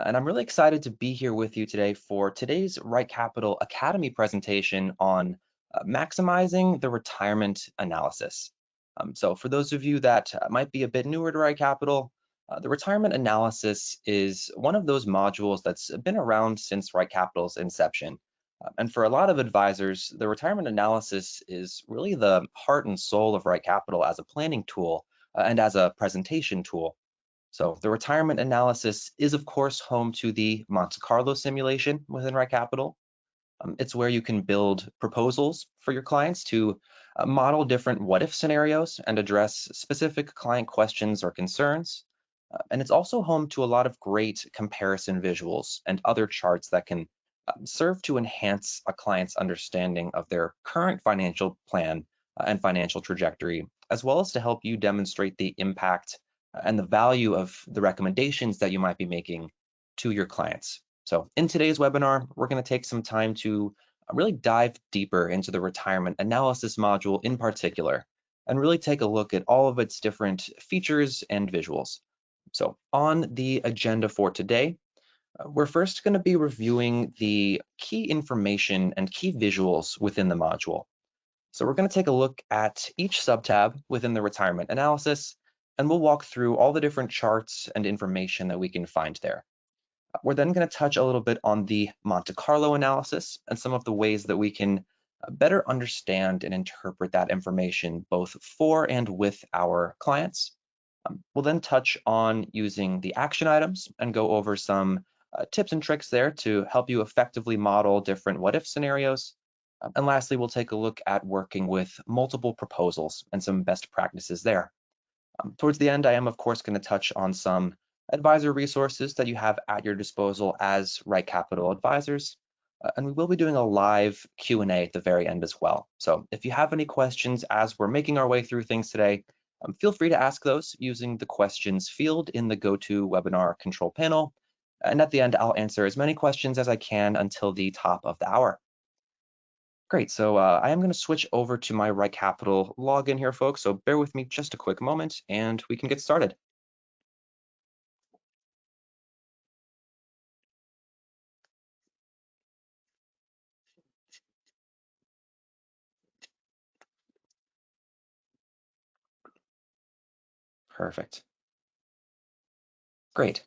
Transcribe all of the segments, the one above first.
And I'm really excited to be here with you today for today's RightCapital Academy presentation on maximizing the retirement analysis. So for those of you that might be a bit newer to RightCapital, the retirement analysis is one of those modules that's been around since RightCapital's inception. And for a lot of advisors, the retirement analysis is really the heart and soul of RightCapital as a planning tool and as a presentation tool. So the retirement analysis is, of course, home to the Monte Carlo simulation within RightCapital. It's where you can build proposals for your clients to model different what-if scenarios and address specific client questions or concerns. And it's also home to a lot of great comparison visuals and other charts that can serve to enhance a client's understanding of their current financial plan and financial trajectory, as well as to help you demonstrate the impact and the value of the recommendations that you might be making to your clients. So in today's webinar, we're going to take some time to really dive deeper into the retirement analysis module in particular, and really take a look at all of its different features and visuals. So on the agenda for today, we're first going to be reviewing the key information and key visuals within the module. So we're going to take a look at each subtab within the retirement analysis, and we'll walk through all the different charts and information that we can find there. We're then going to touch a little bit on the Monte Carlo analysis and some of the ways that we can better understand and interpret that information both for and with our clients. We'll then touch on using the action items and go over some tips and tricks there to help you effectively model different what-if scenarios. And lastly, we'll take a look at working with multiple proposals and some best practices there. Towards the end, I am, of course, going to touch on some advisor resources that you have at your disposal as RightCapital advisors. And we will be doing a live Q&A at the very end as well. So if you have any questions as we're making our way through things today, feel free to ask those using the questions field in the GoToWebinar control panel. And at the end, I'll answer as many questions as I can until the top of the hour. Great, so I am going to switch over to my RightCapital login here, folks. So bear with me just a quick moment and we can get started. Perfect. Great.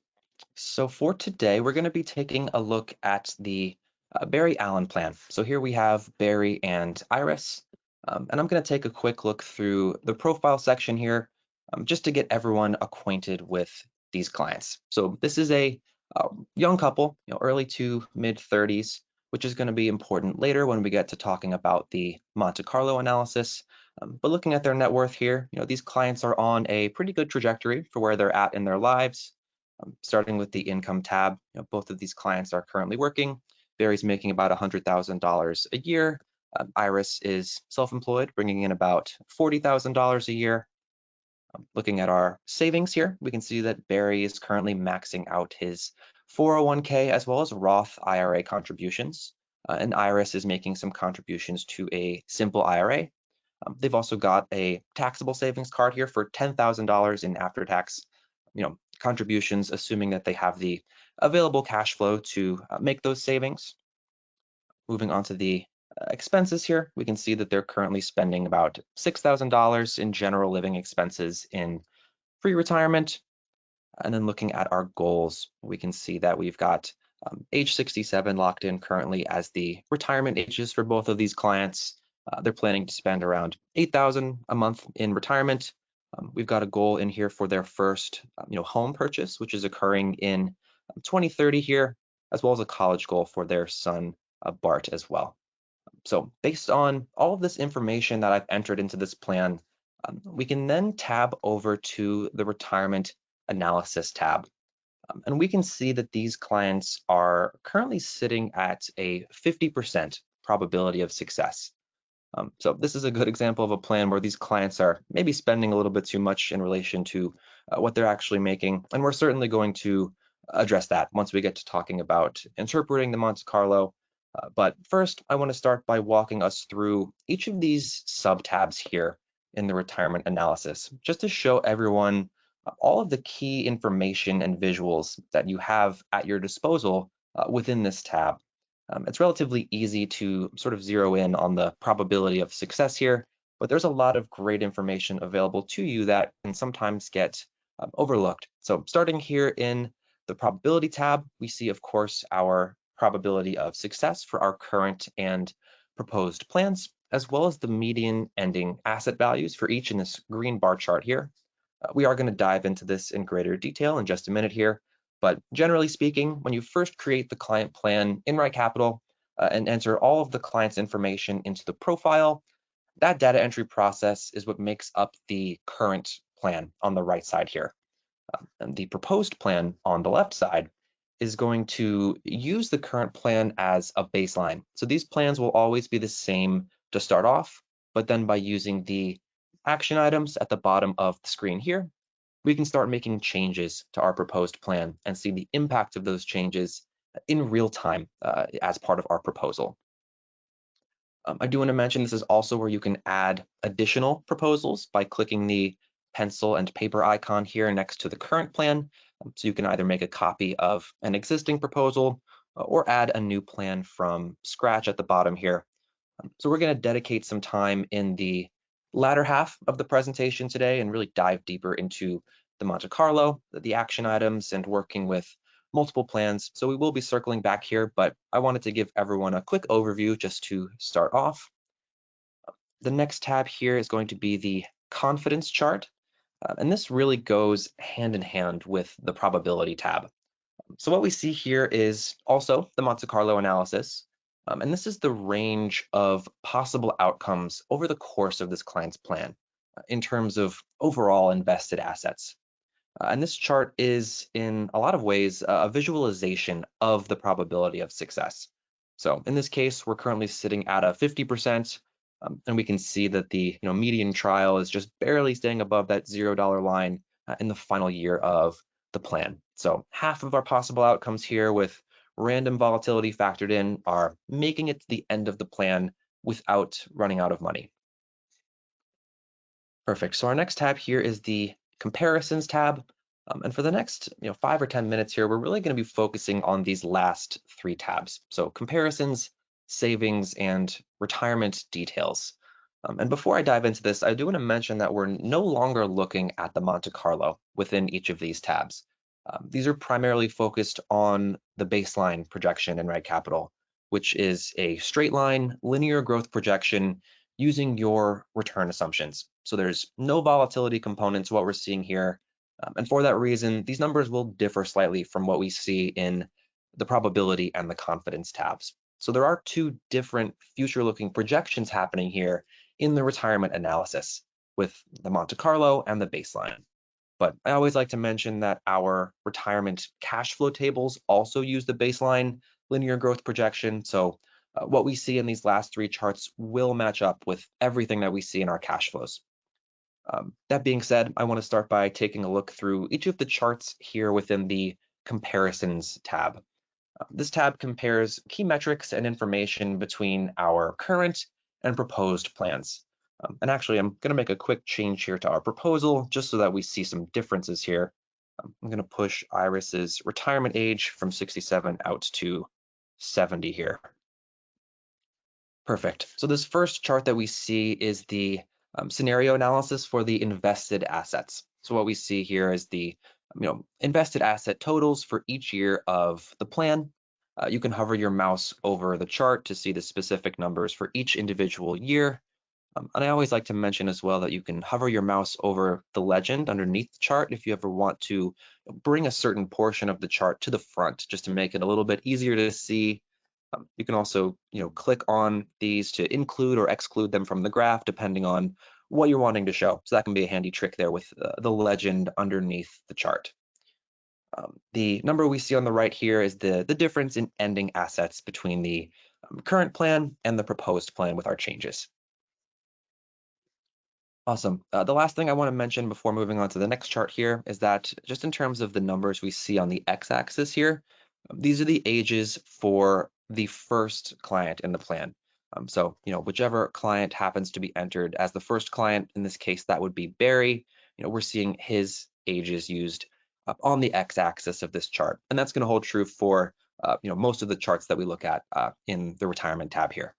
So for today, we're going to be taking a look at the Barry Allen plan. So here we have Barry and Iris, and I'm going to take a quick look through the profile section here just to get everyone acquainted with these clients. So this is a young couple, early to mid 30s, which is going to be important later when we get to talking about the Monte Carlo analysis. But looking at their net worth here, these clients are on a pretty good trajectory for where they're at in their lives. Starting with the income tab, both of these clients are currently working. Barry's making about $100,000 a year. Iris is self-employed, bringing in about $40,000 a year. Looking at our savings here, we can see that Barry is currently maxing out his 401k as well as Roth IRA contributions. And Iris is making some contributions to a simple IRA. They've also got a taxable savings card here for $10,000 in after-tax contributions, assuming that they have the available cash flow to make those savings. Moving on to the expenses here, we can see that they're currently spending about $6,000 in general living expenses in pre-retirement. And then looking at our goals, we can see that we've got age 67 locked in currently as the retirement ages for both of these clients. They're planning to spend around $8,000 a month in retirement. We've got a goal in here for their first home purchase, which is occurring in 2030 here, as well as a college goal for their son, Bart, as well. So based on all of this information that I've entered into this plan, we can then tab over to the retirement analysis tab. And we can see that these clients are currently sitting at a 50% probability of success. So this is a good example of a plan where these clients are maybe spending a little bit too much in relation to what they're actually making. And we're certainly going to address that once we get to talking about interpreting the Monte Carlo. But first, I want to start by walking us through each of these sub-tabs here in the retirement analysis, just to show everyone all of the key information and visuals that you have at your disposal within this tab. It's relatively easy to sort of zero in on the probability of success here, but there's a lot of great information available to you that can sometimes get overlooked. So starting here in the probability tab, we see, of course, our probability of success for our current and proposed plans, as well as the median ending asset values for each in this green bar chart here. We are going to dive into this in greater detail in just a minute here, but generally speaking, when you first create the client plan in RightCapital and enter all of the client's information into the profile, that data entry process is what makes up the current plan on the right side here. And the proposed plan on the left side is going to use the current plan as a baseline. So these plans will always be the same to start off, but then by using the action items at the bottom of the screen here, we can start making changes to our proposed plan and see the impact of those changes in real time as part of our proposal. I do want to mention this is also where you can add additional proposals by clicking the pencil and paper icon here next to the current plan. So you can either make a copy of an existing proposal or add a new plan from scratch at the bottom here. So we're going to dedicate some time in the latter half of the presentation today and really dive deeper into the Monte Carlo, the action items, and working with multiple plans. So we will be circling back here, but I wanted to give everyone a quick overview just to start off. The next tab here is going to be the confidence chart, and this really goes hand in hand with the probability tab. So what we see here is also the Monte Carlo analysis, and this is the range of possible outcomes over the course of this client's plan in terms of overall invested assets. And this chart is, in a lot of ways, a visualization of the probability of success. So in this case, we're currently sitting at a 50%, and we can see that the median trial is just barely staying above that $0 line in the final year of the plan. So half of our possible outcomes here with random volatility factored in are making it to the end of the plan without running out of money. Perfect. So our next tab here is the comparisons tab. And for the next 5 or 10 minutes here, we're really going to be focusing on these last 3 tabs. So comparisons, savings, and retirement details. And before I dive into this, I do want to mention that we're no longer looking at the Monte Carlo within each of these tabs. These are primarily focused on the baseline projection in RightCapital, which is a straight line linear growth projection using your return assumptions. So there's no volatility component to what we're seeing here. And for that reason, these numbers will differ slightly from what we see in the probability and the confidence tabs. So there are 2 different future-looking projections happening here in the retirement analysis with the Monte Carlo and the baseline. But I always like to mention that our retirement cash flow tables also use the baseline linear growth projection. So what we see in these last 3 charts will match up with everything that we see in our cash flows. That being said, I want to start by taking a look through each of the charts here within the comparisons tab. This tab compares key metrics and information between our current and proposed plans. And actually, I'm going to make a quick change here to our proposal just so that we see some differences here. I'm going to push Iris's retirement age from 67 out to 70 here. Perfect. So this first chart that we see is the scenario analysis for the invested assets. So what we see here is the invested asset totals for each year of the plan. You can hover your mouse over the chart to see the specific numbers for each individual year. And I always like to mention as well that you can hover your mouse over the legend underneath the chart if you ever want to bring a certain portion of the chart to the front just to make it a little bit easier to see. You can also click on these to include or exclude them from the graph depending on what you're wanting to show. So that can be a handy trick there with the legend underneath the chart. The number we see on the right here is the difference in ending assets between the current plan and the proposed plan with our changes. Awesome. The last thing I want to mention before moving on to the next chart here is that just in terms of the numbers we see on the x-axis here, these are the ages for the first client in the plan. So, whichever client happens to be entered as the first client, in this case, that would be Barry. We're seeing his ages used on the x-axis of this chart. And that's going to hold true for most of the charts that we look at in the retirement tab here.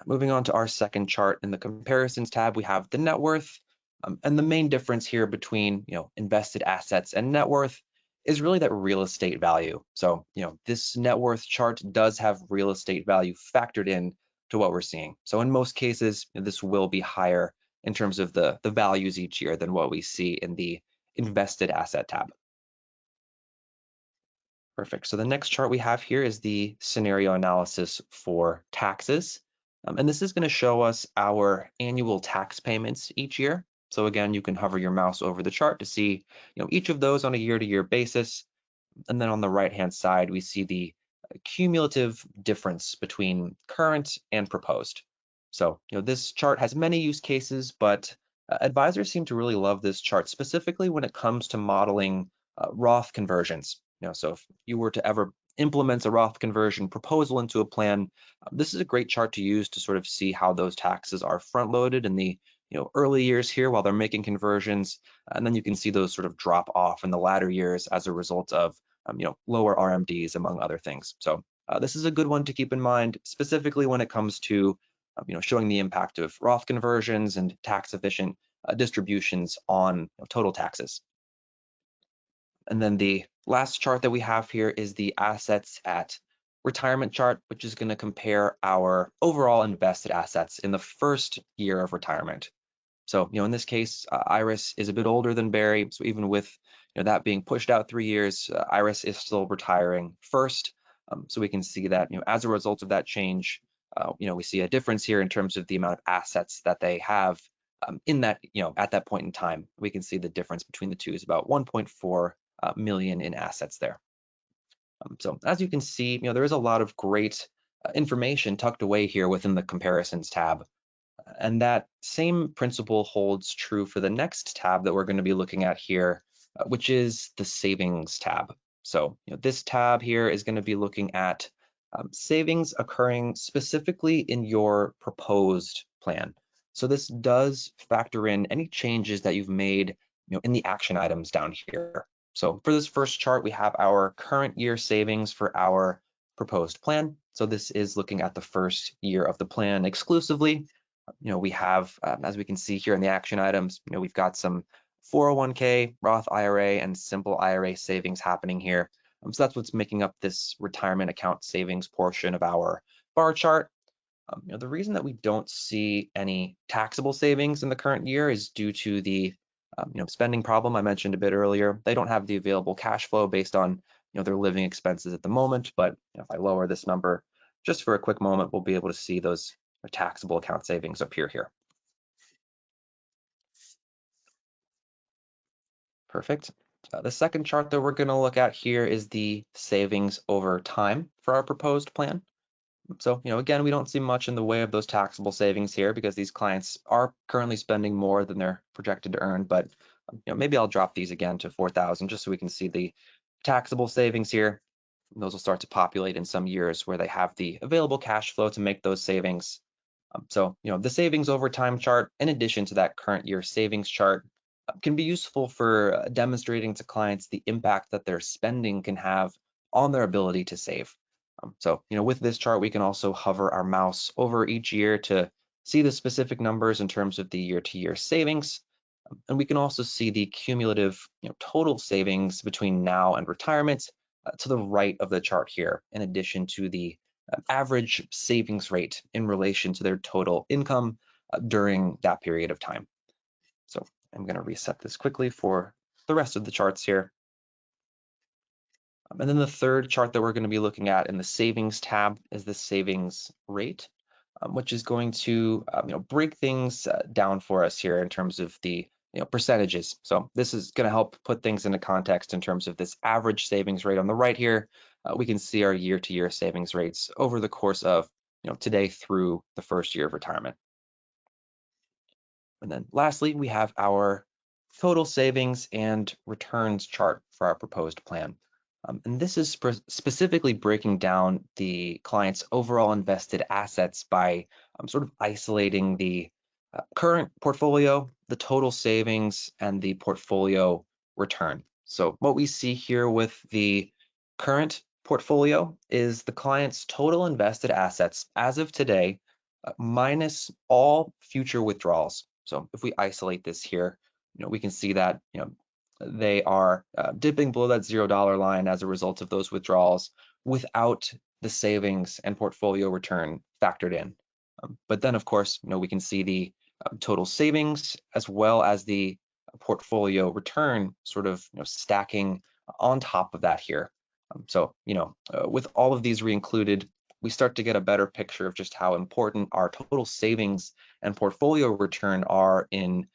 Moving on to our second chart in the comparisons tab, we have the net worth. And the main difference here between invested assets and net worth is really that real estate value. So this net worth chart does have real estate value factored in to what we're seeing. So in most cases, this will be higher in terms of the values each year than what we see in the invested asset tab. Perfect. So the next chart we have here is the scenario analysis for taxes. And this is going to show us our annual tax payments each year. So again, you can hover your mouse over the chart to see each of those on a year-to-year basis. And then on the right-hand side, we see the cumulative difference between current and proposed. So this chart has many use cases, but advisors seem to really love this chart, specifically when it comes to modeling Roth conversions. So if you were to ever implement a Roth conversion proposal into a plan, this is a great chart to use to sort of see how those taxes are front-loaded in the early years here while they're making conversions, and then you can see those sort of drop off in the latter years as a result of lower RMDs, among other things. So this is a good one to keep in mind, specifically when it comes to showing the impact of Roth conversions and tax-efficient distributions on total taxes. And then the last chart that we have here is the assets at retirement chart, which is going to compare our overall invested assets in the first year of retirement. So, in this case, Iris is a bit older than Barry. So even with that being pushed out 3 years, Iris is still retiring first. So we can see that as a result of that change, we see a difference here in terms of the amount of assets that they have in that at that point in time. We can see the difference between the two is about 1.4 million in assets there. So as you can see, there is a lot of great information tucked away here within the comparisons tab. And that same principle holds true for the next tab that we're going to be looking at here, which is the savings tab. So this tab here is going to be looking at savings occurring specifically in your proposed plan. So this does factor in any changes that you've made in the action items down here. So for this first chart, we have our current year savings for our proposed plan. So this is looking at the first year of the plan exclusively. We have, as we can see here in the action items, we've got some 401k, Roth IRA, and simple IRA savings happening here. So that's what's making up this retirement account savings portion of our bar chart. The reason that we don't see any taxable savings in the current year is due to the spending problem I mentioned a bit earlier. They don't have the available cash flow based on their living expenses at the moment. But if I lower this number just for a quick moment, we'll be able to see those taxable account savings appear here. Perfect. The second chart that we're going to look at here is the savings over time for our proposed plan. So, again, we don't see much in the way of those taxable savings here because these clients are currently spending more than they're projected to earn. But, maybe I'll drop these again to 4,000 just so we can see the taxable savings here. And those will start to populate in some years where they have the available cash flow to make those savings. So, the savings over time chart, in addition to that current year savings chart, can be useful for demonstrating to clients the impact that their spending can have on their ability to save. So, with this chart, we can also hover our mouse over each year to see the specific numbers in terms of the year-to-year savings. And we can also see the cumulative total savings between now and retirement to the right of the chart here, in addition to the average savings rate in relation to their total income during that period of time. So I'm going to reset this quickly for the rest of the charts here. And then the third chart that we're going to be looking at in the savings tab is the savings rate, which is going to break things down for us here in terms of the percentages. So this is going to help put things into context in terms of this average savings rate on the right here. We can see our year-to-year savings rates over the course of today through the first year of retirement. And then lastly, we have our total savings and returns chart for our proposed plan. And this is specifically breaking down the client's overall invested assets by sort of isolating the current portfolio the total savings and the portfolio return. So what we see here with the current portfolio is the client's total invested assets as of today, minus all future withdrawals. So if we isolate this here, we can see that they are dipping below that $0 line as a result of those withdrawals without the savings and portfolio return factored in. But then, of course, we can see the total savings as well as the portfolio return sort of stacking on top of that here. So, with all of these re-included, we start to get a better picture of just how important our total savings and portfolio return are in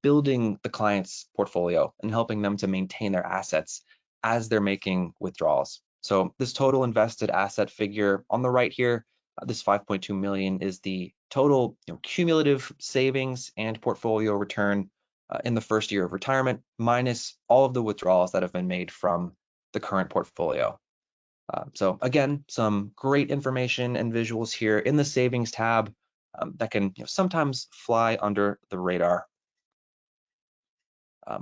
building the client's portfolio and helping them to maintain their assets as they're making withdrawals. So this total invested asset figure on the right here, this 5.2 million is the total cumulative savings and portfolio return in the first year of retirement, minus all of the withdrawals that have been made from the current portfolio. So again, some great information and visuals here in the savings tab that can sometimes fly under the radar.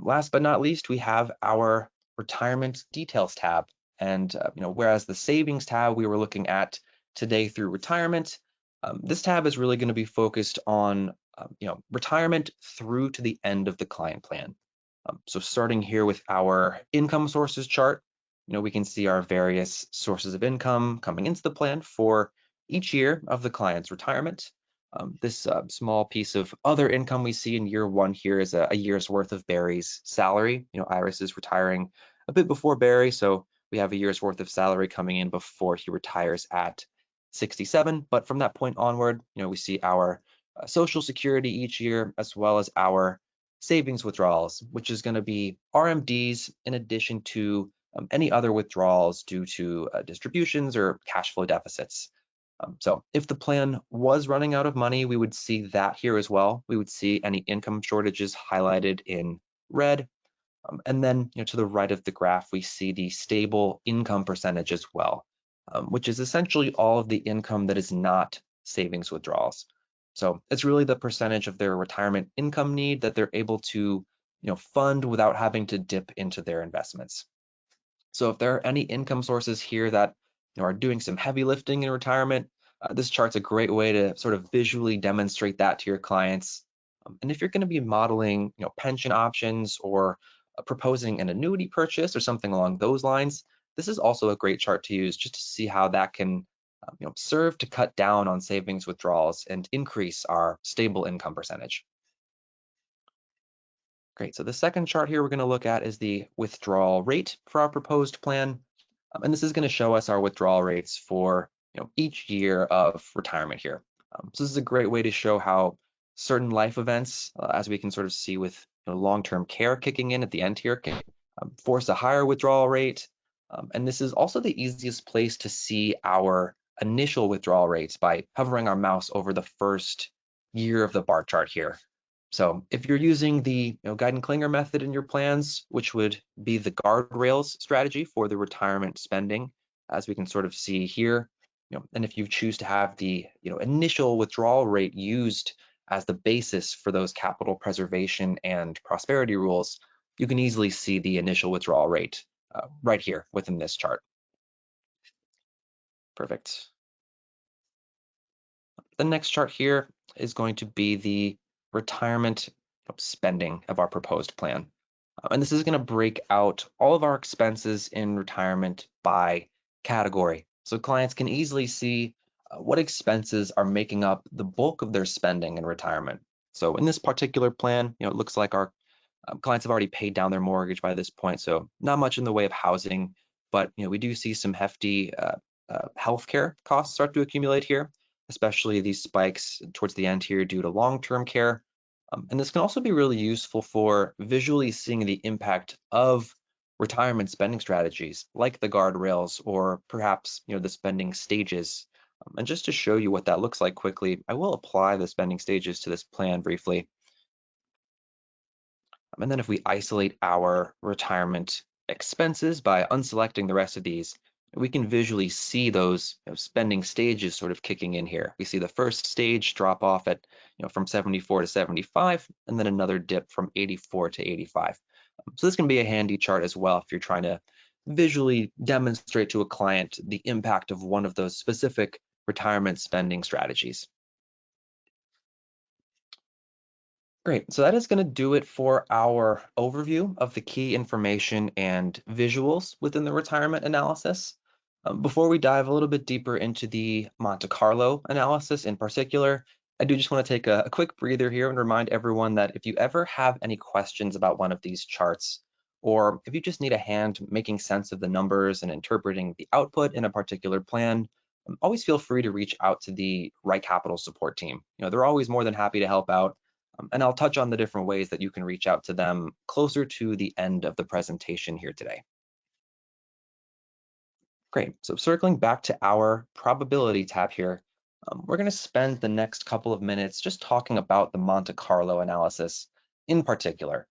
Last but not least, we have our retirement details tab. And whereas the savings tab we were looking at today through retirement, this tab is really going to be focused on retirement through to the end of the client plan. So starting here with our income sources chart, we can see our various sources of income coming into the plan for each year of the client's retirement. This small piece of other income we see in year one here is a year's worth of Barry's salary. Iris is retiring a bit before Barry, so we have a year's worth of salary coming in before he retires at 67. But from that point onward, we see our Social Security each year, as well as our savings withdrawals, which is going to be RMDs in addition to any other withdrawals due to distributions or cash flow deficits. So if the plan was running out of money, we would see that here as well. We would see any income shortages highlighted in red. And then to the right of the graph, we see the stable income percentage as well, which is essentially all of the income that is not savings withdrawals. So it's really the percentage of their retirement income need that they're able to fund without having to dip into their investments. So if there are any income sources here that are doing some heavy lifting in retirement, this chart's a great way to sort of visually demonstrate that to your clients. And if you're going to be modeling pension options or proposing an annuity purchase or something along those lines, this is also a great chart to use just to see how that can serve to cut down on savings withdrawals and increase our stable income percentage. Great, so the second chart here we're going to look at is the withdrawal rate for our proposed plan. And this is going to show us our withdrawal rates for each year of retirement here. So this is a great way to show how certain life events, as we can sort of see with long-term care kicking in at the end here, can force a higher withdrawal rate. And this is also the easiest place to see our initial withdrawal rates by hovering our mouse over the first year of the bar chart here. So if you're using the Guiden-Klinger method in your plans, which would be the guardrails strategy for the retirement spending, as we can sort of see here, and if you choose to have the initial withdrawal rate used as the basis for those capital preservation and prosperity rules, you can easily see the initial withdrawal rate right here within this chart. Perfect. The next chart here is going to be the retirement spending of our proposed plan. And this is going to break out all of our expenses in retirement by category. So clients can easily see what expenses are making up the bulk of their spending in retirement. So in this particular plan, it looks like our clients have already paid down their mortgage by this point, so not much in the way of housing, but we do see some hefty healthcare costs start to accumulate here, especially these spikes towards the end here due to long-term care. And this can also be really useful for visually seeing the impact of retirement spending strategies like the guardrails or perhaps the spending stages. And just to show you what that looks like quickly, I will apply the spending stages to this plan briefly. And then if we isolate our retirement expenses by unselecting the rest of these, we can visually see those spending stages sort of kicking in here. We see the first stage drop off at from 74 to 75, and then another dip from 84 to 85. So this can be a handy chart as well if you're trying to visually demonstrate to a client the impact of one of those specific retirement spending strategies. Great, so that is going to do it for our overview of the key information and visuals within the retirement analysis. Before we dive a little bit deeper into the Monte Carlo analysis in particular, I do just want to take a quick breather here and remind everyone that if you ever have any questions about one of these charts, or if you just need a hand making sense of the numbers and interpreting the output in a particular plan, always feel free to reach out to the RightCapital support team. They're always more than happy to help out. And I'll touch on the different ways that you can reach out to them closer to the end of the presentation here today. Great, so circling back to our probability tab here, we're going to spend the next couple of minutes just talking about the Monte Carlo analysis in particular.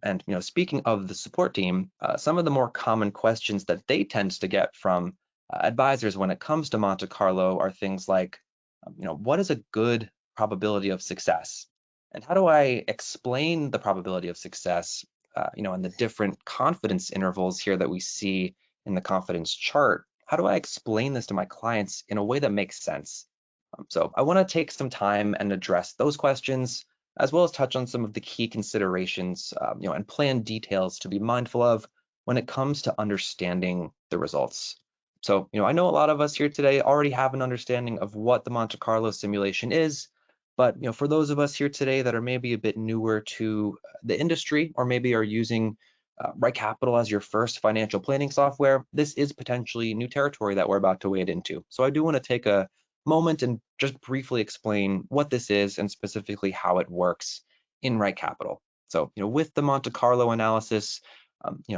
And speaking of the support team, some of the more common questions that they tend to get from advisors when it comes to Monte Carlo are things like, what is a good probability of success? And how do I explain the probability of success, and the different confidence intervals here that we see in the confidence chart? How do I explain this to my clients in a way that makes sense? So I want to take some time and address those questions, as well as touch on some of the key considerations, and plan details to be mindful of when it comes to understanding the results. So, I know a lot of us here today already have an understanding of what the Monte Carlo simulation is, but for those of us here today that are maybe a bit newer to the industry, or maybe are using RightCapital as your first financial planning software, this is potentially new territory that we're about to wade into. So I do want to take a moment and just briefly explain what this is and specifically how it works in RightCapital. So, with the Monte Carlo analysis,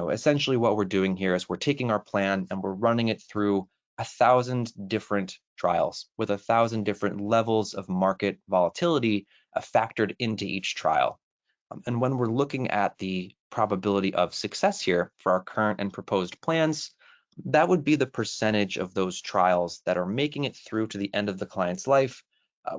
essentially what we're doing here is we're taking our plan and we're running it through 1,000 different trials with 1,000 different levels of market volatility factored into each trial. And when we're looking at the probability of success here for our current and proposed plans, that would be the percentage of those trials that are making it through to the end of the client's life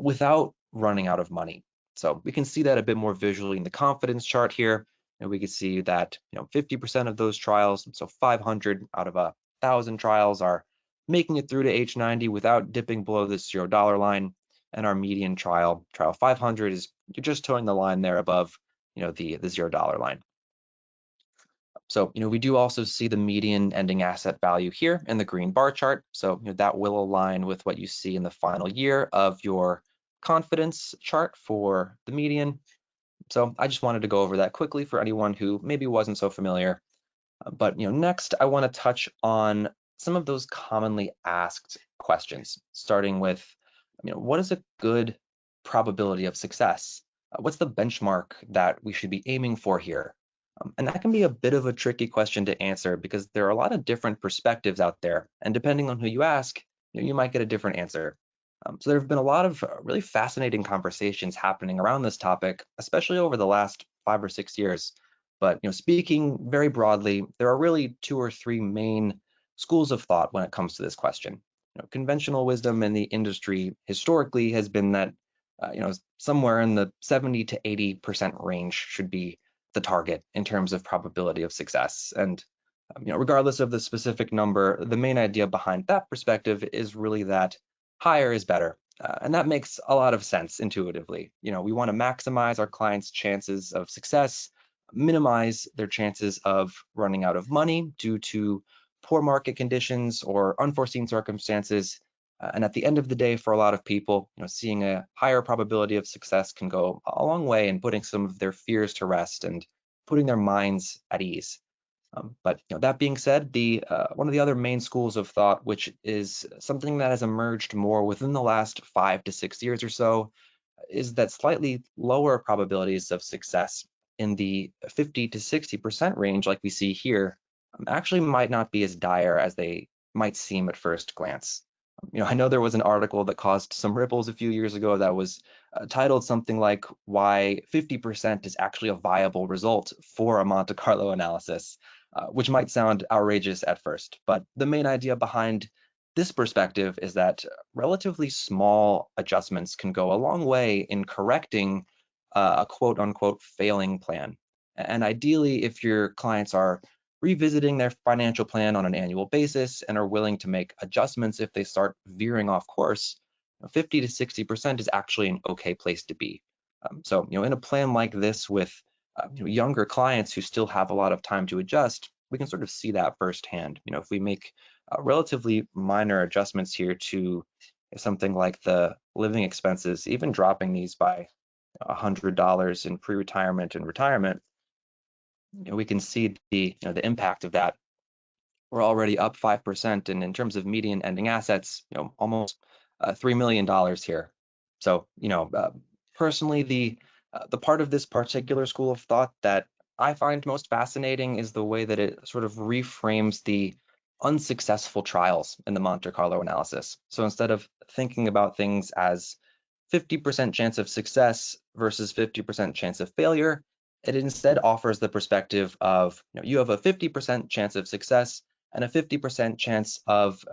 without running out of money. So we can see that a bit more visually in the confidence chart here. And we can see that 50% of those trials, so 500 out of 1,000 trials, are making it through to age 90 without dipping below the $0 line. And our median trial 500, is you're just towing the line there above the $0 line. So, we do also see the median ending asset value here in the green bar chart. So, that will align with what you see in the final year of your confidence chart for the median. So I just wanted to go over that quickly for anyone who maybe wasn't so familiar. But, next I want to touch on some of those commonly asked questions, starting with, what is a good probability of success? What's the benchmark that we should be aiming for here? And that can be a bit of a tricky question to answer because there are a lot of different perspectives out there. And depending on who you ask, you might get a different answer. So there have been a lot of really fascinating conversations happening around this topic, especially over the last 5 or 6 years. But speaking very broadly, there are really 2 or 3 main schools of thought when it comes to this question. Conventional wisdom in the industry historically has been that somewhere in the 70 to 80% range should be the target in terms of probability of success. And regardless of the specific number, the main idea behind that perspective is really that higher is better. And that makes a lot of sense intuitively. We want to maximize our clients' chances of success, minimize their chances of running out of money due to poor market conditions or unforeseen circumstances. And at the end of the day, for a lot of people, seeing a higher probability of success can go a long way in putting some of their fears to rest and putting their minds at ease. But that being said, the one of the other main schools of thought, which is something that has emerged more within the last 5 to 6 years or so, is that slightly lower probabilities of success in the 50 to 60% range, like we see here, actually might not be as dire as they might seem at first glance. I know there was an article that caused some ripples a few years ago that was titled something like "Why 50% is actually a viable result for a Monte Carlo analysis." which might sound outrageous at first. But the main idea behind this perspective is that relatively small adjustments can go a long way in correcting a quote unquote failing plan. And ideally, if your clients are revisiting their financial plan on an annual basis and are willing to make adjustments if they start veering off course, 50 to 60% is actually an okay place to be. So, in a plan like this with younger clients who still have a lot of time to adjust, we can sort of see that firsthand. If we make relatively minor adjustments here to something like the living expenses, even dropping these by $100 in pre-retirement and retirement, we can see the impact of that. We're already up 5%, and in terms of median ending assets, almost $3 million here. So, personally, the part of this particular school of thought that I find most fascinating is the way that it sort of reframes the unsuccessful trials in the Monte Carlo analysis. So instead of thinking about things as 50% chance of success versus 50% chance of failure, it instead offers the perspective of you have a 50% chance of success and a 50% chance of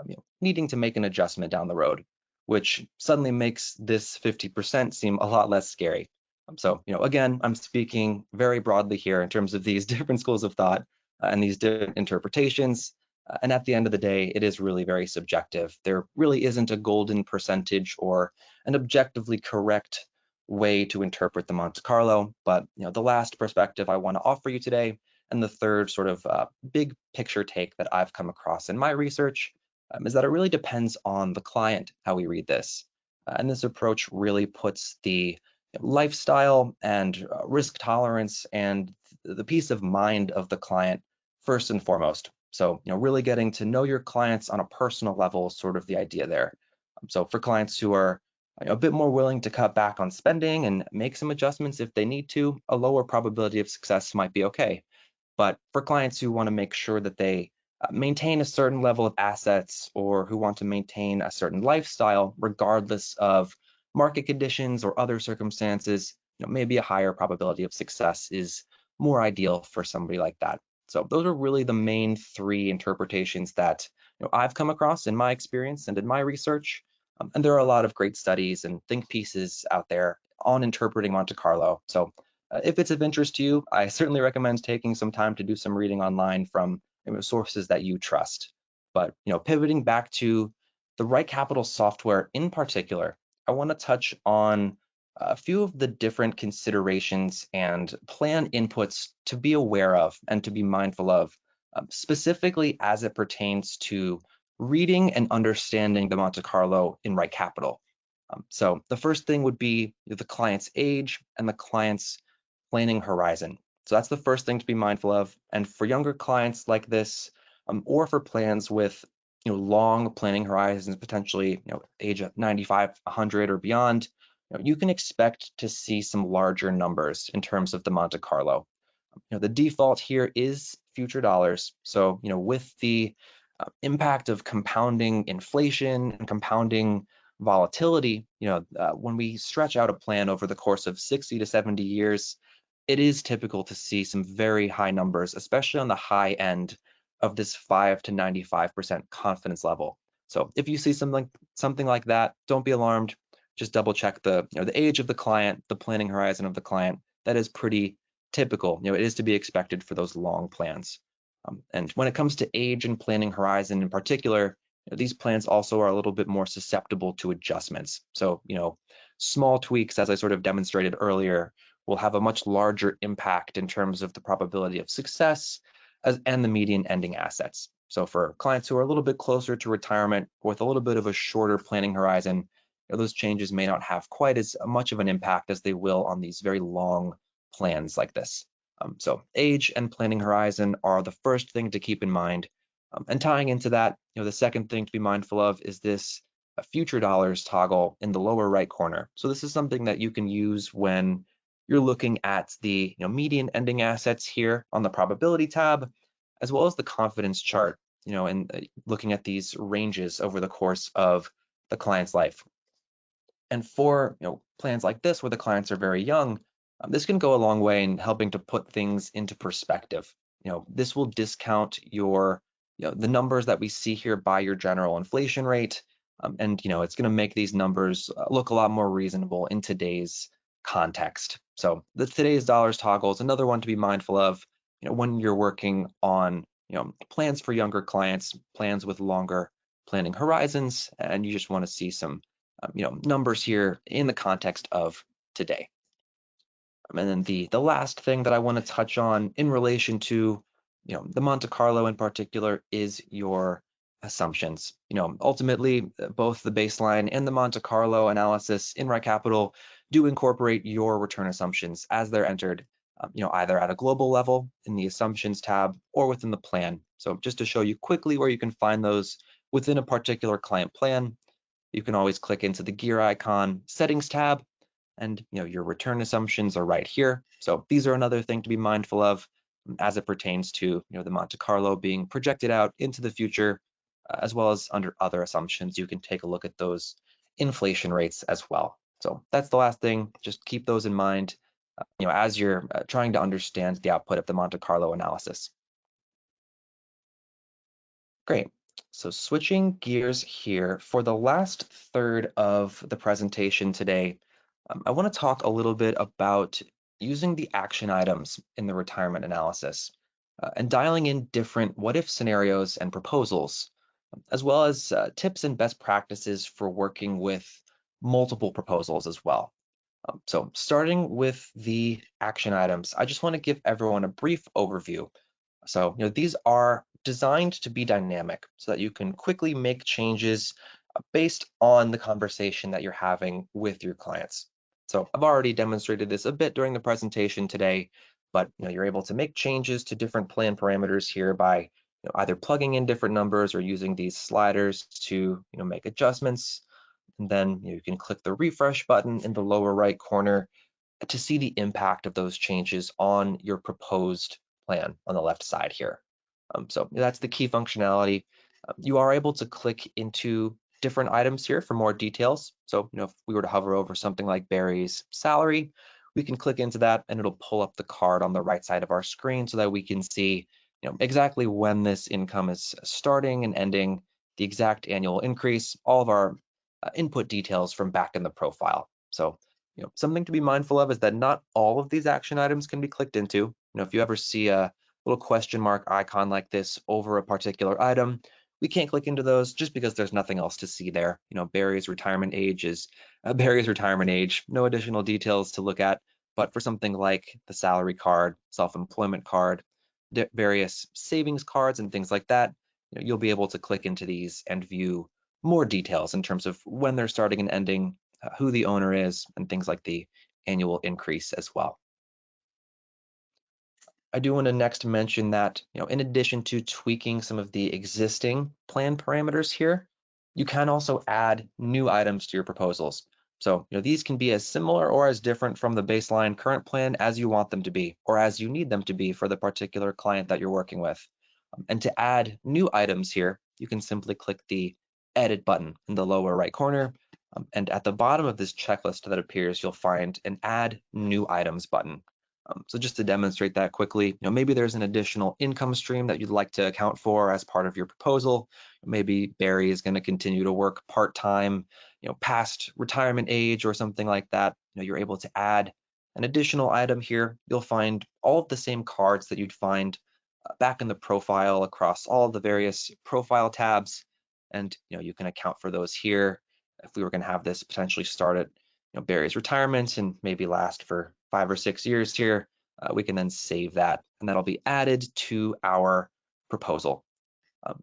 needing to make an adjustment down the road, which suddenly makes this 50% seem a lot less scary. So, again, I'm speaking very broadly here in terms of these different schools of thought and these different interpretations. And at the end of the day, it is really very subjective. There really isn't a golden percentage or an objectively correct way to interpret the Monte Carlo. But the last perspective I want to offer you today, and the third sort of big picture take that I've come across in my research, is that it really depends on the client how we read this. And this approach really puts the lifestyle and risk tolerance and the peace of mind of the client first and foremost. So, really getting to know your clients on a personal level is sort of the idea there. So for clients who are a bit more willing to cut back on spending and make some adjustments if they need to, a lower probability of success might be okay. But for clients who want to make sure that they maintain a certain level of assets or who want to maintain a certain lifestyle, regardless of market conditions or other circumstances, maybe a higher probability of success is more ideal for somebody like that. So those are really the main three interpretations that I've come across in my experience and in my research. And there are a lot of great studies and think pieces out there on interpreting Monte Carlo. So if it's of interest to you, I certainly recommend taking some time to do some reading online from sources that you trust. But pivoting back to the RightCapital software in particular, I want to touch on a few of the different considerations and plan inputs to be aware of and to be mindful of, specifically as it pertains to reading and understanding the Monte Carlo in RightCapital. So the first thing would be the client's age and the client's planning horizon. So that's the first thing to be mindful of. And for younger clients like this, or for plans with long planning horizons, potentially age of 95, 100 or beyond, you can expect to see some larger numbers in terms of the Monte Carlo. The default here is future dollars. So with the impact of compounding inflation and compounding volatility, when we stretch out a plan over the course of 60 to 70 years, it is typical to see some very high numbers, especially on the high end of this 5 to 95% confidence level. So if you see something like that, don't be alarmed. Just double check the age of the client, the planning horizon of the client. That is pretty typical. It is to be expected for those long plans. And when it comes to age and planning horizon in particular, these plans also are a little bit more susceptible to adjustments. So, small tweaks, as I sort of demonstrated earlier, will have a much larger impact in terms of the probability of success and the median ending assets. So for clients who are a little bit closer to retirement with a little bit of a shorter planning horizon, those changes may not have quite as much of an impact as they will on these very long plans like this. So age and planning horizon are the first thing to keep in mind. And tying into that, the second thing to be mindful of is this future dollars toggle in the lower right corner. So this is something that you can use when you're looking at the median ending assets here on the probability tab, as well as the confidence chart, and looking at these ranges over the course of the client's life. And for plans like this where the clients are very young, this can go a long way in helping to put things into perspective. this will discount your, the numbers that we see here by your general inflation rate. And it's going to make these numbers look a lot more reasonable in today's context. So the today's dollars toggle is another one to be mindful of, when you're working on, plans for younger clients, plans with longer planning horizons, and you just want to see some, numbers here in the context of today. And then the last thing that I want to touch on in relation to, the Monte Carlo in particular is your assumptions. Ultimately, both the baseline and the Monte Carlo analysis in RightCapital do incorporate your return assumptions as they're entered, either at a global level in the assumptions tab or within the plan. So just to show you quickly where you can find those within a particular client plan, you can always click into the gear icon settings tab, and your return assumptions are right here. So these are another thing to be mindful of as it pertains to the Monte Carlo being projected out into the future, as well as under other assumptions. You can take a look at those inflation rates as well. So that's the last thing. Just keep those in mind, as you're trying to understand the output of the Monte Carlo analysis. Great. So switching gears here for the last third of the presentation today, I want to talk a little bit about using the action items in the retirement analysis and dialing in different what if scenarios and proposals, as well as tips and best practices for working with multiple proposals as well. So starting with the action items, I just want to give everyone a brief overview. So, these are designed to be dynamic so that you can quickly make changes based on the conversation that you're having with your clients. So I've already demonstrated this a bit during the presentation today, but you're able to make changes to different plan parameters here by either plugging in different numbers or using these sliders to make adjustments. And then you can click the refresh button in the lower right corner to see the impact of those changes on your proposed plan on the left side here. So that's the key functionality. You are able to click into different items here for more details. So, if we were to hover over something like Barry's salary, we can click into that and it'll pull up the card on the right side of our screen so that we can see, exactly when this income is starting and ending, the exact annual increase, all of our input details from back in the profile. So, something to be mindful of is that not all of these action items can be clicked into. If you ever see a little question mark icon like this over a particular item, we can't click into those just because there's nothing else to see there. Barry's retirement age is Barry's retirement age, no additional details to look at. But for something like the salary card, self-employment card, various savings cards and things like that, you'll be able to click into these and view more details in terms of when they're starting and ending, who the owner is, and things like the annual increase as well. I do want to next mention that, in addition to tweaking some of the existing plan parameters here, you can also add new items to your proposals. So, these can be as similar or as different from the baseline current plan as you want them to be, or as you need them to be for the particular client that you're working with. And to add new items here, you can simply click the Edit button in the lower right corner. And at the bottom of this checklist that appears, you'll find an Add New Items button. So just to demonstrate that quickly, maybe there's an additional income stream that you'd like to account for as part of your proposal. Maybe Barry is going to continue to work part-time, past retirement age or something like that. You're able to add an additional item here. You'll find all of the same cards that you'd find back in the profile across all of the various profile tabs. And you can account for those here. If we were going to have this potentially start at Barry's retirement and maybe last for 5 or 6 years here, we can then save that and that'll be added to our proposal.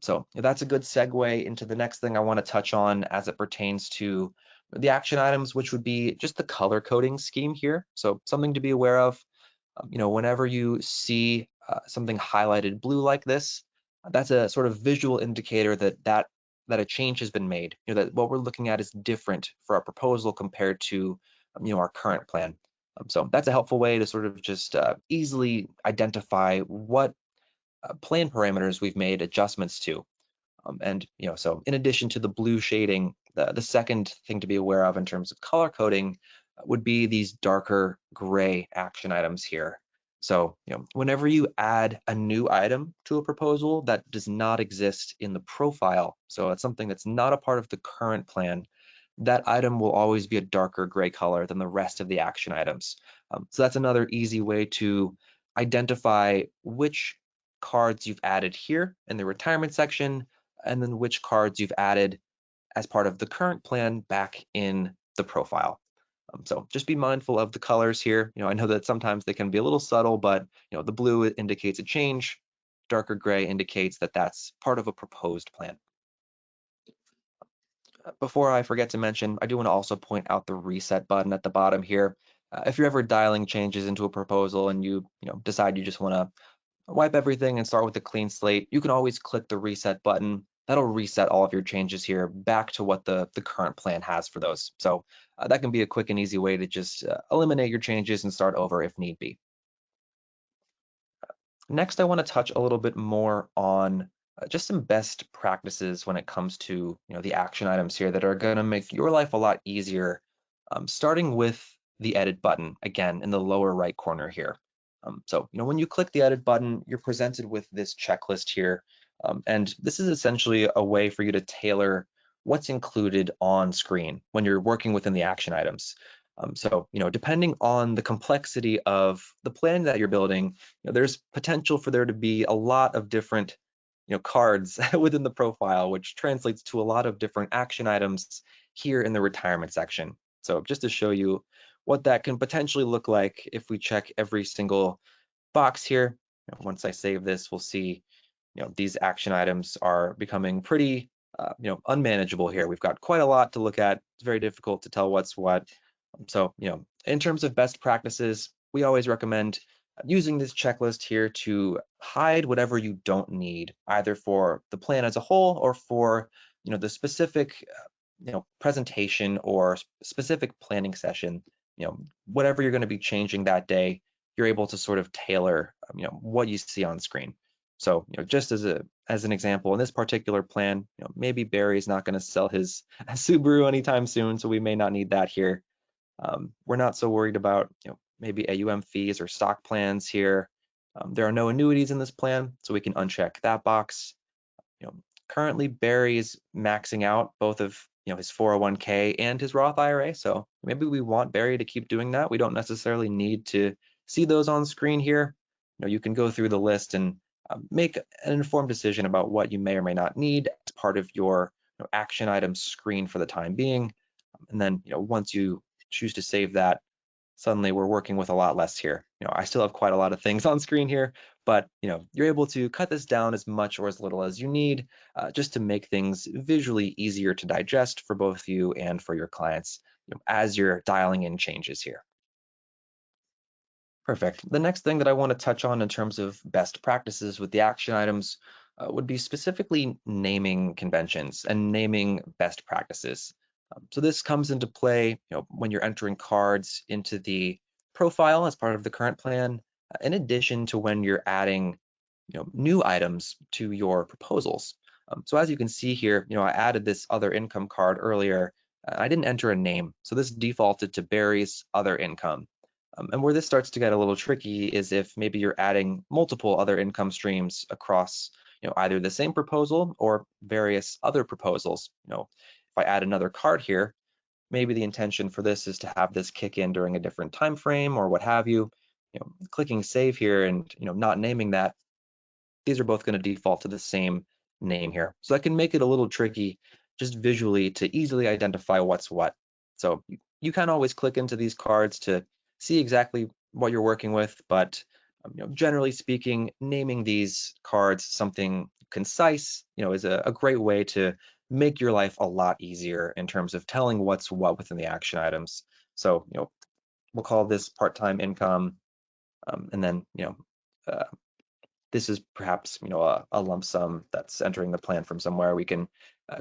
So that's a good segue into the next thing I want to touch on as it pertains to the action items, which would be just the color coding scheme here. So something to be aware of, whenever you see something highlighted blue like this, that's a sort of visual indicator that a change has been made. That what we're looking at is different for our proposal compared to our current plan. So that's a helpful way to sort of just easily identify what plan parameters we've made adjustments to. And so in addition to the blue shading, the second thing to be aware of in terms of color coding would be these darker gray action items here. So, whenever you add a new item to a proposal that does not exist in the profile, so it's something that's not a part of the current plan, that item will always be a darker gray color than the rest of the action items. So that's another easy way to identify which cards you've added here in the retirement section, and then which cards you've added as part of the current plan back in the profile. So just be mindful of the colors here. I know that sometimes they can be a little subtle, but the blue indicates a change. Darker gray indicates that that's part of a proposed plan. Before I forget to mention, I do want to also point out the reset button at the bottom here. If you're ever dialing changes into a proposal and you decide you just want to wipe everything and start with a clean slate, you can always click the reset button. That'll reset all of your changes here back to what the current plan has for those. So that can be a quick and easy way to just eliminate your changes and start over if need be. Next, I want to touch a little bit more on just some best practices when it comes to the action items here that are going to make your life a lot easier. Starting with the edit button again in the lower right corner here. So when you click the edit button, you're presented with this checklist here, and this is essentially a way for you to tailor what's included on screen when you're working within the action items. So depending on the complexity of the plan that you're building, there's potential for there to be a lot of different cards within the profile, which translates to a lot of different action items here in the retirement section. So just to show you what that can potentially look like if we check every single box here, once I save this, we'll see these action items are becoming pretty unmanageable here. We've got quite a lot to look at. It's very difficult to tell what's what. So, in terms of best practices, we always recommend using this checklist here to hide whatever you don't need, either for the plan as a whole or for, the specific, presentation or specific planning session, whatever you're going to be changing that day, you're able to sort of tailor, what you see on screen. So, just as an example, in this particular plan, maybe Barry's not going to sell his Subaru anytime soon, so we may not need that here. We're not so worried about maybe AUM fees or stock plans here. There are no annuities in this plan, so we can uncheck that box. Currently Barry is maxing out both of his 401k and his Roth IRA, so maybe we want Barry to keep doing that. We don't necessarily need to see those on screen here. You can go through the list and make an informed decision about what you may or may not need as part of your action items screen for the time being. And then once you choose to save that, suddenly we're working with a lot less here. I still have quite a lot of things on screen here, but you're able to cut this down as much or as little as you need, just to make things visually easier to digest for both you and for your clients, as you're dialing in changes here. Perfect. The next thing that I want to touch on in terms of best practices with the action items would be specifically naming conventions and naming best practices. So this comes into play, when you're entering cards into the profile as part of the current plan, in addition to when you're adding, new items to your proposals. So as you can see here, I added this other income card earlier. I didn't enter a name, so this defaulted to Barry's other income. And where this starts to get a little tricky is if maybe you're adding multiple other income streams across, either the same proposal or various other proposals. If I add another card here, maybe the intention for this is to have this kick in during a different time frame or what have you. Clicking save here and not naming that, these are both going to default to the same name here. So that can make it a little tricky just visually to easily identify what's what. So you can always click into these cards to see exactly what you're working with, but generally speaking, naming these cards something concise, is a great way to make your life a lot easier in terms of telling what's what within the action items. So, we'll call this part-time income, and then, uh, this is perhaps a lump sum that's entering the plan from somewhere. We can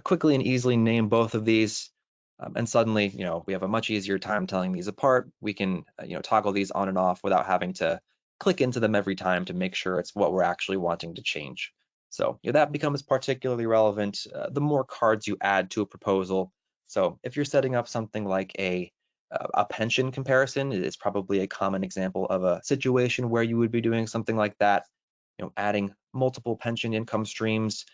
quickly and easily name both of these, and suddenly we have a much easier time telling these apart. We can toggle these on and off without having to click into them every time to make sure it's what we're actually wanting to change. So that becomes particularly relevant the more cards you add to a proposal. So if you're setting up something like a A pension comparison is probably a common example of a situation where you would be doing something like that, adding multiple pension income streams,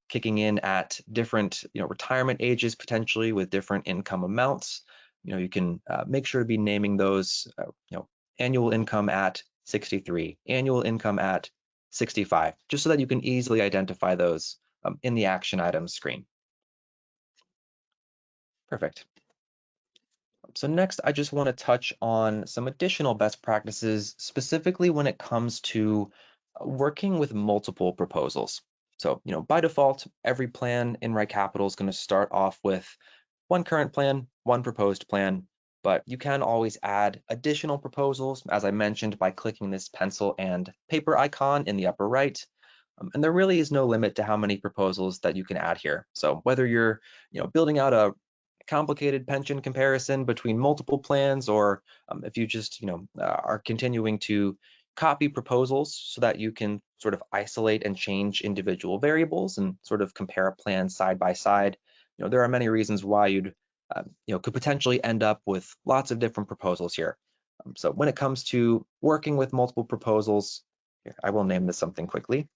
kicking in at different, retirement ages potentially with different income amounts. You can make sure to be naming those, annual income at 63, annual income at 65, just so that you can easily identify those in the action items screen. Perfect. So next, I just want to touch on some additional best practices, specifically when it comes to working with multiple proposals. So, by default, every plan in RightCapital is going to start off with one current plan, one proposed plan, but you can always add additional proposals, as I mentioned, by clicking this pencil and paper icon in the upper right. And there really is no limit to how many proposals that you can add here. So whether you're, building out a complicated pension comparison between multiple plans, or if you just, are continuing to copy proposals so that you can sort of isolate and change individual variables and sort of compare plans side by side. There are many reasons why you'd, could potentially end up with lots of different proposals here. So when it comes to working with multiple proposals, here, I will name this something quickly.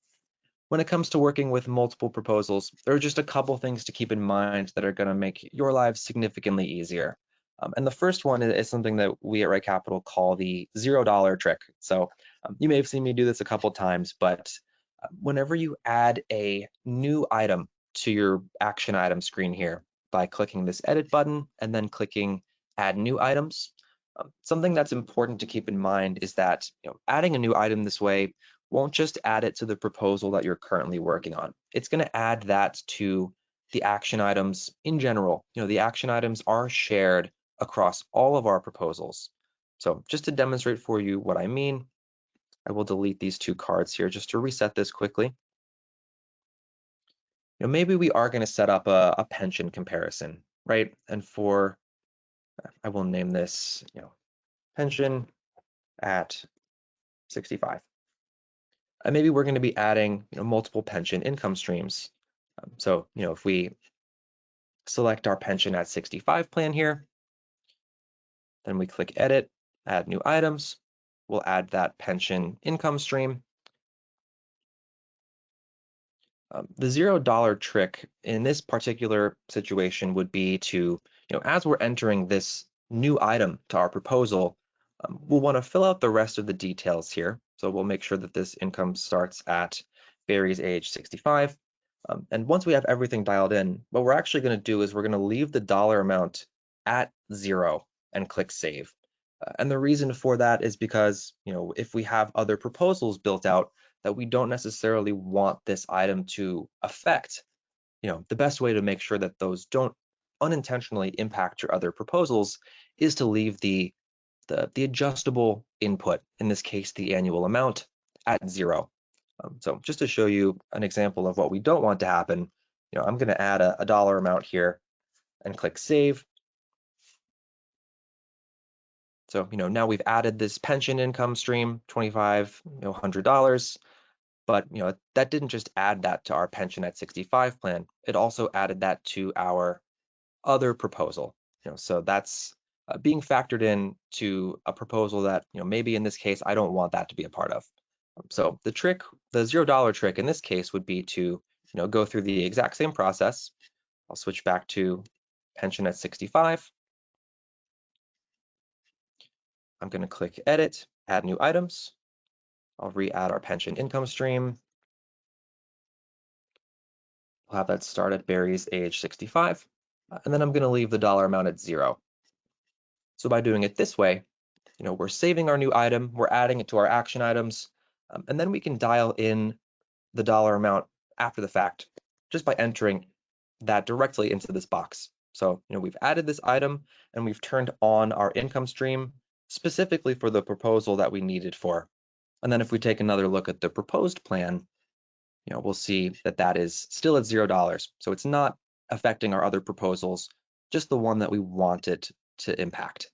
When it comes to working with multiple proposals, there are just a couple things to keep in mind that are going to make your lives significantly easier. And the first one is something that we at RightCapital call the $0 trick. So you may have seen me do this a couple times, but whenever you add a new item to your action item screen here by clicking this edit button and then clicking add new items, something that's important to keep in mind is that adding a new item this way won't just add it to the proposal that you're currently working on. It's going to add that to the action items in general. The action items are shared across all of our proposals. So just to demonstrate for you what I mean, I will delete these two cards here just to reset this quickly. Maybe we are going to set up a pension comparison, right? And I will name this, pension at 65. And maybe we're going to be adding, multiple pension income streams. So, if we select our pension at 65 plan here, then we click edit, add new items, we'll add that pension income stream. The $0 trick in this particular situation would be to, as we're entering this new item to our proposal, we'll want to fill out the rest of the details here. So we'll make sure that this income starts at Barry's age 65. And once we have everything dialed in, what we're actually going to do is we're going to leave the dollar amount at 0 and click save. And the reason for that is because, if we have other proposals built out that we don't necessarily want this item to affect, the best way to make sure that those don't unintentionally impact your other proposals is to leave the adjustable input, in this case, the annual amount, at 0. So just to show you an example of what we don't want to happen, I'm going to add a dollar amount here and click save. So, now we've added this pension income stream, $2,500, but, that didn't just add that to our pension at 65 plan. It also added that to our other proposal. So that's being factored in to a proposal that, maybe in this case, I don't want that to be a part of. So the $0 trick in this case would be to, go through the exact same process. I'll switch back to pension at 65. I'm going to click edit, add new items. I'll re-add our pension income stream. We'll have that start at Barry's age 65. And then I'm going to leave the dollar amount at 0. So by doing it this way, we're saving our new item, we're adding it to our action items, and then we can dial in the dollar amount after the fact, just by entering that directly into this box. So, we've added this item and we've turned on our income stream specifically for the proposal that we need it for. And then if we take another look at the proposed plan, we'll see that that is still at $0. So it's not affecting our other proposals, just the one that we want it to impact.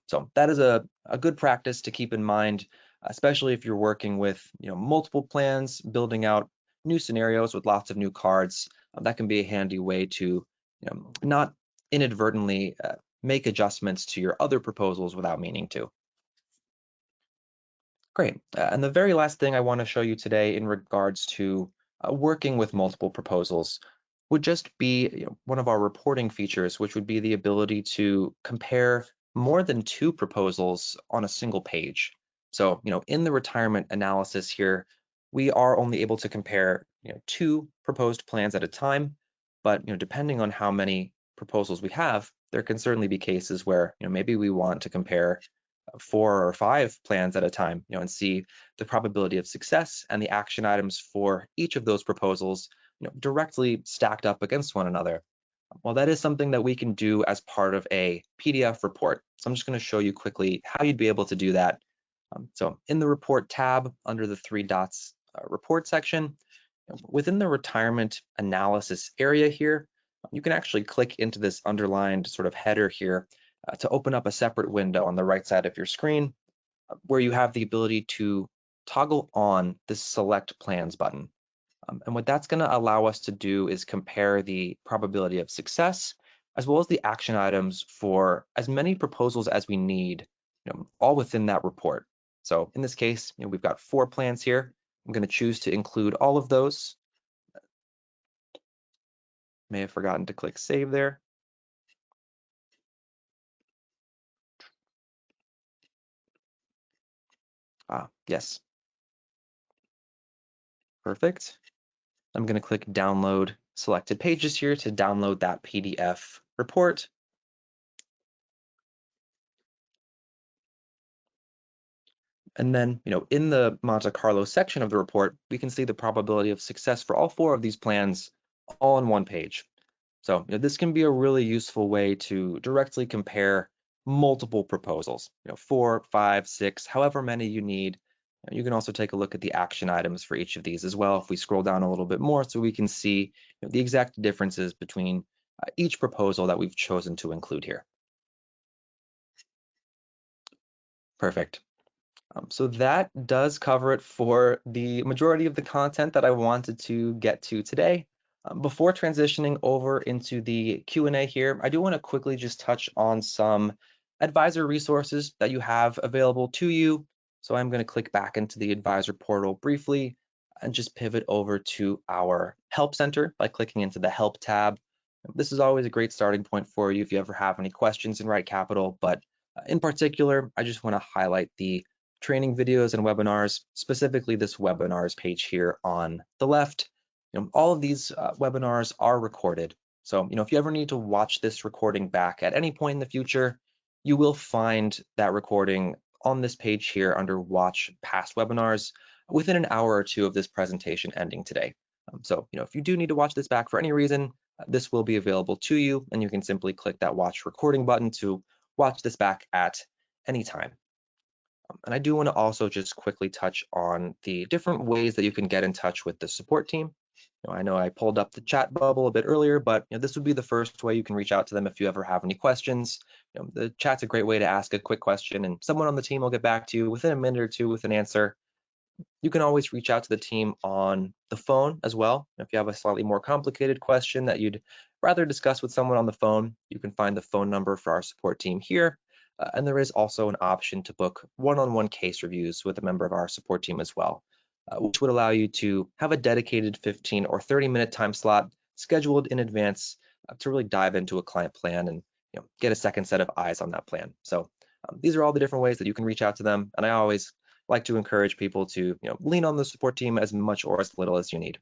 So that is a good practice to keep in mind, especially if you're working with multiple plans, building out new scenarios with lots of new cards. That can be a handy way to not inadvertently make adjustments to your other proposals without meaning to. Great. And the very last thing I want to show you today in regards to working with multiple proposals would just be one of our reporting features, which would be the ability to compare more than two proposals on a single page. So, in the retirement analysis here, we are only able to compare, two proposed plans at a time. But, depending on how many proposals we have, there can certainly be cases where, maybe we want to compare four or five plans at a time, and see the probability of success and the action items for each of those proposals, directly stacked up against one another. Well, that is something that we can do as part of a PDF report. So I'm just going to show you quickly how you'd be able to do that. So in the report tab under the three dots report section, within the retirement analysis area here, you can actually click into this underlined sort of header here to open up a separate window on the right side of your screen where you have the ability to toggle on this select plans button. And what that's going to allow us to do is compare the probability of success as well as the action items for as many proposals as we need, all within that report. So in this case, we've got 4 plans here. I'm going to choose to include all of those. May have forgotten to click save there. Yes. Perfect. I'm going to click download selected pages here to download that PDF report. And then, in the Monte Carlo section of the report, we can see the probability of success for all 4 of these plans all on one page. So, this can be a really useful way to directly compare multiple proposals, 4, 5, 6, however many you need. You can also take a look at the action items for each of these as well if we scroll down a little bit more so we can see the exact differences between each proposal that we've chosen to include here. Perfect. So that does cover it for the majority of the content that I wanted to get to today. Before transitioning over into the Q&A here, I do want to quickly just touch on some advisor resources that you have available to you. So I'm going to click back into the advisor portal briefly and just pivot over to our help center by clicking into the help tab. This is always a great starting point for you if you ever have any questions in RightCapital, but in particular, I just want to highlight the training videos and webinars, specifically this webinars page here on the left. All of these webinars are recorded. So, if you ever need to watch this recording back at any point in the future, you will find that recording on this page here under Watch Past Webinars within an hour or two of this presentation ending today. So, if you do need to watch this back for any reason, this will be available to you, and you can simply click that Watch Recording button to watch this back at any time. And I do want to also just quickly touch on the different ways that you can get in touch with the support team. I know I pulled up the chat bubble a bit earlier, but this would be the first way you can reach out to them if you ever have any questions. The chat's a great way to ask a quick question, and someone on the team will get back to you within a minute or two with an answer. You can always reach out to the team on the phone as well. If you have a slightly more complicated question that you'd rather discuss with someone on the phone, you can find the phone number for our support team here. And there is also an option to book one-on-one case reviews with a member of our support team as well, which would allow you to have a dedicated 15 or 30-minute time slot scheduled in advance to really dive into a client plan and get a second set of eyes on that plan. So these are all the different ways that you can reach out to them. And I always like to encourage people to lean on the support team as much or as little as you need.